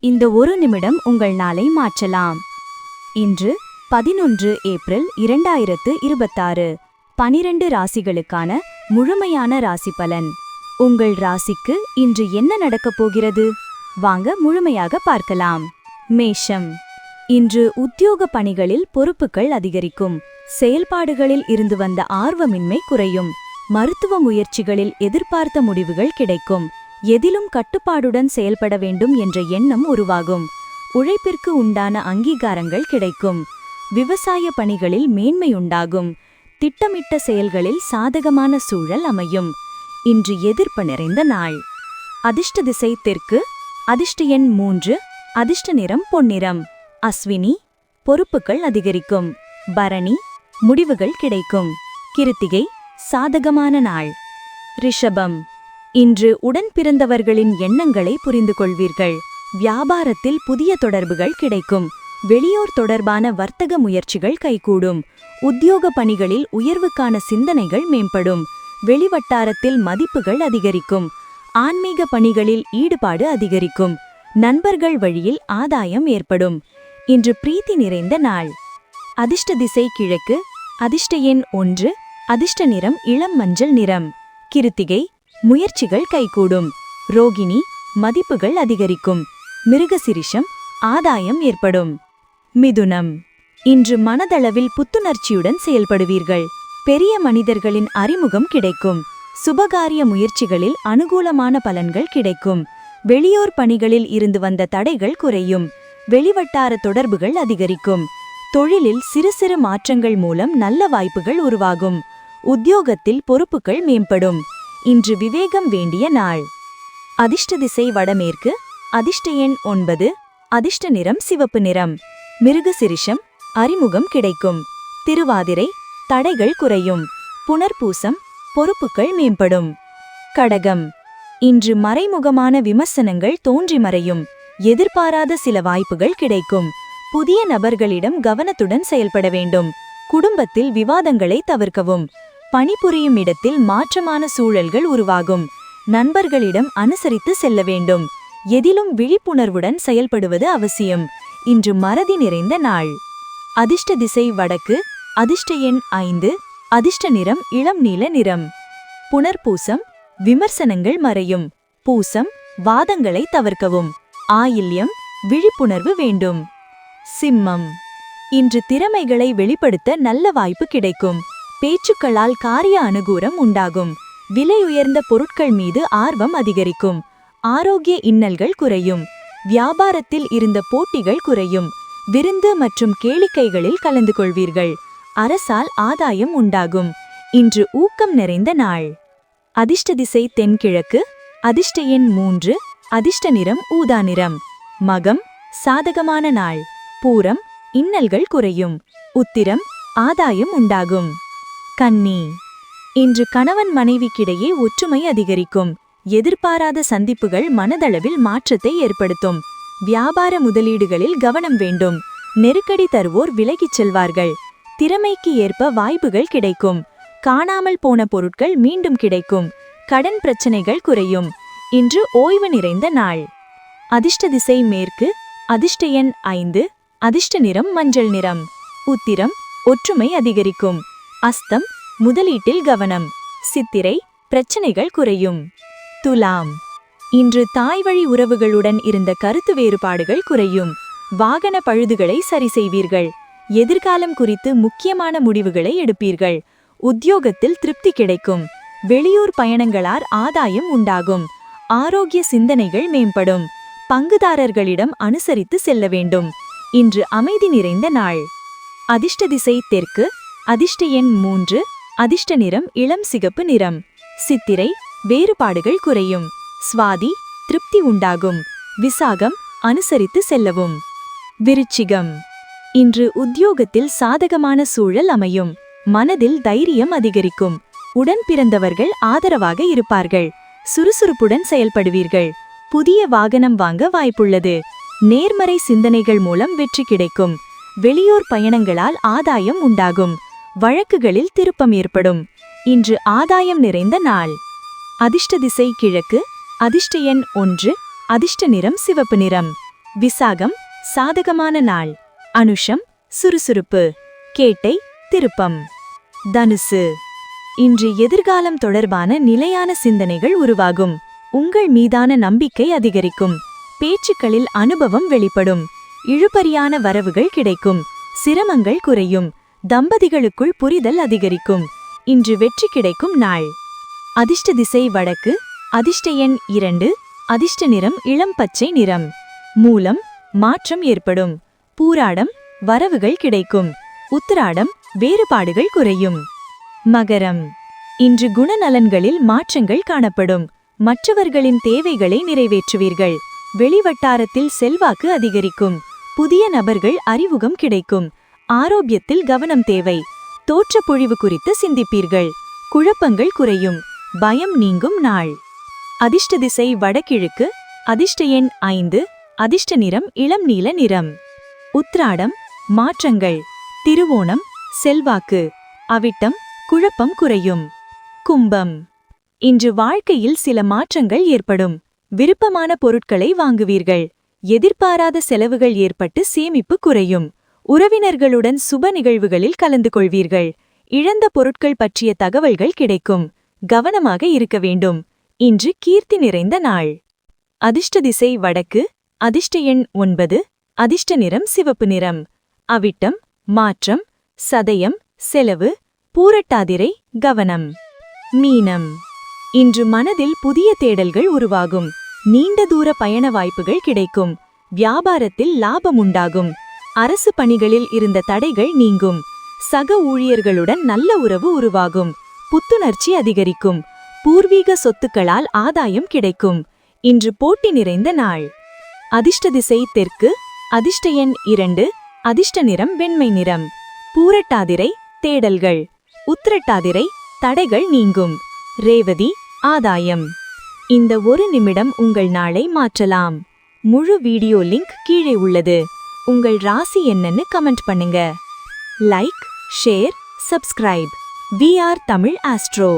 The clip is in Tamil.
இந்த ஒரு நிமிடம் உங்கள் நாளை மாற்றலாம். இன்று 11 ஏப்ரல் 2026. 12 ராசிகளுக்கான முழுமையான ராசி பலன். உங்கள் ராசிக்கு இன்று என்ன நடக்கப் போகிறது? வாங்க முழுமையாக பார்க்கலாம். மேஷம். இன்று உத்தியோக பணிகளில் பொறுப்புகள் அதிகரிக்கும். செயல்பாடுகளில் இருந்து வந்த ஆர்வமின்மை குறையும். மருத்துவ முயற்சிகளில் எதிர்பார்த்த முடிவுகள் கிடைக்கும். எதிலும் கட்டுப்பாடுடன் செயல்பட வேண்டும் என்ற எண்ணம் உருவாகும். உழைப்பிற்கு உண்டான அங்கீகாரங்கள் கிடைக்கும். விவசாய பணிகளில் மேன்மையுண்டாகும். திட்டமிட்ட செயல்களில் சாதகமான சூழல் அமையும். இன்று எதிர்ப்பு நிறைந்த நாள். அதிர்ஷ்ட திசை தெற்கு. அதிர்ஷ்ட எண் 3. அதிர்ஷ்ட நிறம் பொன்னிறம். அஸ்வினி, பொறுப்புகள் அதிகரிக்கும். பரணி, முடிவுகள் கிடைக்கும். கிருத்திகை, சாதகமான நாள். ரிஷபம். இன்று உடன் பிறந்தவர்களின் எண்ணங்களை புரிந்து கொள்வீர்கள். வியாபாரத்தில் புதிய தொடர்புகள் கிடைக்கும். வெளியூர் தொடர்பான வர்த்தக முயற்சிகள் கைகூடும். உத்தியோக பணிகளில் உயர்வுக்கான சிந்தனைகள் மேம்படும். வெளிவட்டாரத்தில் மதிப்புகள் அதிகரிக்கும். ஆன்மீக பணிகளில் ஈடுபாடு அதிகரிக்கும். நண்பர்கள் வழியில் ஆதாயம் ஏற்படும். இன்று பிரீத்தி நிறைந்த நாள். அதிர்ஷ்ட திசை கிழக்கு. அதிர்ஷ்ட எண் 1. அதிர்ஷ்ட நிறம் இளம் மஞ்சள் நிறம். கிருத்திகை, முயற்சிகள் கைகூடும். ரோகிணி, மதிப்புகள் அதிகரிக்கும். மிருகசிரிஷம், ஆதாயம் ஏற்படும். மிதுனம். இன்று மனதளவில் புத்துணர்ச்சியுடன் செயல்படுவீர்கள். பெரிய மனிதர்களின் அறிமுகம் கிடைக்கும். சுபகாரிய முயற்சிகளில் அனுகூலமான பலன்கள் கிடைக்கும். வெளியோர் பணிகளில் இருந்து வந்த தடைகள் குறையும். வெளிவட்டார தொடர்புகள் அதிகரிக்கும். தொழிலில் சிறு சிறு மாற்றங்கள் மூலம் நல்ல வாய்ப்புகள் உருவாகும். உத்தியோகத்தில் பொறுப்புகள் மேம்படும். இன்று விவேகம் வேண்டிய நாள். அதிர்ஷ்ட திசை வடமேற்கு. அதிர்ஷ்ட எண் 9. அதிர்ஷ்ட நிறம் சிவப்பு நிறம். மிருகசிரிஷம், அறிமுகம் கிடைக்கும். திருவாதிரை, தடைகள் குறையும். புனர்பூசம், பொறுப்புகள் மேம்படும். கடகம். இன்று மறைமுகமான விமர்சனங்கள் தோன்றி மறையும். எதிர்பாராத சில வாய்ப்புகள் கிடைக்கும். புதிய நபர்களிடம் கவனத்துடன் செயல்பட வேண்டும். குடும்பத்தில் விவாதங்களை தவிர்க்கவும். பணிபுரியும் இடத்தில் மாற்றமான சூழல்கள் உருவாகும். நண்பர்களிடம் அனுசரித்து செல்ல வேண்டும். எதிலும் விழிப்புணர்வுடன் செயல்படுவது அவசியம். இன்று மறதி நிறைந்த நாள். அதிர்ஷ்ட திசை வடக்கு. அதிர்ஷ்ட எண் 5. அதிர்ஷ்ட நிறம் இளம் நீல நிறம். புனர்பூசம், விமர்சனங்கள் மறையும். பூசம், வாதங்களை தவிர்க்கவும். ஆயில்யம், விழிப்புணர்வு வேண்டும். சிம்மம். இன்று திறமைகளை வெளிப்படுத்த நல்ல வாய்ப்பு கிடைக்கும். பேச்சுக்களால் காரிய அனுகூலம் உண்டாகும். விலை உயர்ந்த பொருட்கள் மீது ஆர்வம் அதிகரிக்கும். ஆரோக்கிய இன்னல்கள் குறையும். வியாபாரத்தில் இருந்த போட்டிகள் குறையும். விருந்து மற்றும் கேளிக்கைகளில் கலந்து கொள்வீர்கள். அரசால் ஆதாயம் உண்டாகும். இன்று ஊக்கம் நிறைந்த நாள். அதிர்ஷ்ட திசை தென்கிழக்கு. அதிர்ஷ்ட எண் 3. அதிர்ஷ்ட நிறம் ஊதா நிறம். மகம், சாதகமான நாள். பூரம், இன்னல்கள் குறையும். உத்திரம், ஆதாயம் உண்டாகும். கன்னி. இன்று கணவன் மனைவிக்கிடையே ஒற்றுமை அதிகரிக்கும். எதிர்பாராத சந்திப்புகள் மனதளவில் மாற்றத்தை ஏற்படுத்தும். வியாபார முதலீடுகளில் கவனம் வேண்டும். நெருக்கடி தருவோர் விலகிச் செல்வார்கள். திறமைக்கு ஏற்ப வாய்ப்புகள் கிடைக்கும். காணாமல் போன பொருட்கள் மீண்டும் கிடைக்கும். கடன் பிரச்சனைகள் குறையும். இன்று ஓய்வு நிறைந்த நாள். அதிர்ஷ்ட திசை மேற்கு. அதிர்ஷ்ட எண் 5. அதிர்ஷ்ட நிறம் மஞ்சள் நிறம். உத்திரம், ஒற்றுமை அதிகரிக்கும். அஸ்தம், முதலீட்டில் கவனம். சித்திரை, பிரச்சனைகள் குறையும். துலாம். இன்று தாய்வழி உறவுகளுடன் இருந்த கருத்து வேறுபாடுகள் குறையும். வாகன பழுதுகளை சரி செய்வீர்கள். எதிர்காலம் குறித்து முக்கியமான முடிவுகளை எடுப்பீர்கள். உத்தியோகத்தில் திருப்தி கிடைக்கும். வெளியூர் பயணங்களால் ஆதாயம் உண்டாகும். ஆரோக்கிய சிந்தனைகள் மேம்படும். பங்குதாரர்களிடம் அனுசரித்து செல்ல வேண்டும். இன்று அமைதி நிறைந்த நாள். அதிர்ஷ்ட திசை தெற்கு. அதிர்ஷ்ட எண் 3. அதிர்ஷ்ட நிறம் இளம் சிகப்பு நிறம். சித்திரை, வேறுபாடுகள் குறையும். சுவாதி, திருப்தி உண்டாகும். விசாகம், அனுசரித்து செல்லவும். விருச்சிகம். இன்று உத்தியோகத்தில் சாதகமான சூழல் அமையும். மனதில் தைரியம் அதிகரிக்கும். உடன் பிறந்தவர்கள் ஆதரவாக இருப்பார்கள். சுறுசுறுப்புடன் செயல்படுவீர்கள். புதிய வாகனம் வாங்க வாய்ப்புள்ளது. நேர்மறை சிந்தனைகள் மூலம் வெற்றி கிடைக்கும். வெளியூர் பயணங்களால் ஆதாயம் உண்டாகும். வழக்குகளில் திருப்பம் ஏற்படும். இன்று ஆதாயம் நிறைந்த நாள். அதிர்ஷ்ட திசை கிழக்கு. அதிர்ஷ்ட எண் 1. அதிர்ஷ்ட நிறம் சிவப்பு நிறம். விசாகம் சாதகமான நாள். அனுஷம் சுறுசுறுப்பு. கேட்டை திருப்பம். தனுசு இன்று எதிர்காலம் தொடர்பான நிலையான சிந்தனைகள் உருவாகும். உங்கள் மீதான நம்பிக்கை அதிகரிக்கும். பேச்சுக்களில் அனுபவம் வெளிப்படும். இழுபறியான வரவுகள் கிடைக்கும். சிரமங்கள் குறையும். தம்பதிகளுக்குள் புரிதல் அதிகரிக்கும். இன்று வெற்றி கிடைக்கும் நாள். அதிர்ஷ்ட திசை வடக்கு. அதிர்ஷ்ட எண் 2. அதிர்ஷ்ட நிறம் இளம் பச்சை நிறம். மூலம் மாற்றம் ஏற்படும். பூராடம் வரவுகள் கிடைக்கும். உத்திராடம் வேறுபாடுகள் குறையும். மகரம் இன்று குணநலன்களில் மாற்றங்கள் காணப்படும். மற்றவர்களின் தேவைகளை நிறைவேற்றுவீர்கள். வெளிவட்டாரத்தில் செல்வாக்கு அதிகரிக்கும். புதிய நபர்கள் அறிமுகம் கிடைக்கும். ஆரோக்கியத்தில் கவனம் தேவை. தோற்றப்பொழிவு குறித்து சிந்திப்பீர்கள். குழப்பங்கள் குறையும். பயம் நீங்கும் நாள். அதிர்ஷ்ட திசை வடகிழக்கு. அதிர்ஷ்ட எண் 5. அதிர்ஷ்ட நிறம் இளம் நீல நிறம். உத்ராடம் மாற்றங்கள். திருவோணம் செல்வாக்கு. அவிட்டம் குழப்பம் குறையும். கும்பம் இன்று வாழ்க்கையில் சில மாற்றங்கள் ஏற்படும். விருப்பமான பொருட்களை வாங்குவீர்கள். எதிர்பாராத செலவுகள் ஏற்பட்டு சேமிப்பு குறையும். உறவினர்களுடன் சுப நிகழ்வுகளில் கலந்து கொள்வீர்கள். இழந்த பொருட்கள் பற்றிய தகவல்கள் கிடைக்கும். கவனமாக இருக்க வேண்டும். இன்று கீர்த்தி நிறைந்த நாள். அதிர்ஷ்ட திசை வடக்கு. அதிர்ஷ்ட எண் 9. அதிர்ஷ்ட நிறம் சிவப்பு நிறம். அவிட்டம் மாற்றம். சதயம் செலவு. பூரட்டாதிரை கவனம். மீனம் இன்று மனதில் புதிய தேடல்கள் உருவாகும். நீண்ட தூர பயண வாய்ப்புகள் கிடைக்கும். வியாபாரத்தில் லாபம் உண்டாகும். அரசு பணிகளில் இருந்த தடைகள் நீங்கும். சக ஊழியர்களுடன் நல்ல உறவு உருவாகும். புத்துணர்ச்சி அதிகரிக்கும். பூர்வீக சொத்துக்களால் ஆதாயம் கிடைக்கும். இன்று போட்டி நிறைந்த நாள். அதிர்ஷ்ட திசை தெற்கு. அதிர்ஷ்ட எண் 2. அதிர்ஷ்ட நிறம் வெண்மை நிறம். பூரட்டாதிரை தேடல்கள். உத்திரட்டாதிரை தடைகள் நீங்கும். ரேவதி ஆதாயம். இந்த ஒரு நிமிடம் உங்கள் நாளை மாற்றலாம். முழு வீடியோ லிங்க் கீழே உள்ளது. உங்கள் ராசி என்னன்னு கமெண்ட் பண்ணுங்க. Like, share, subscribe. VR Tamil astro.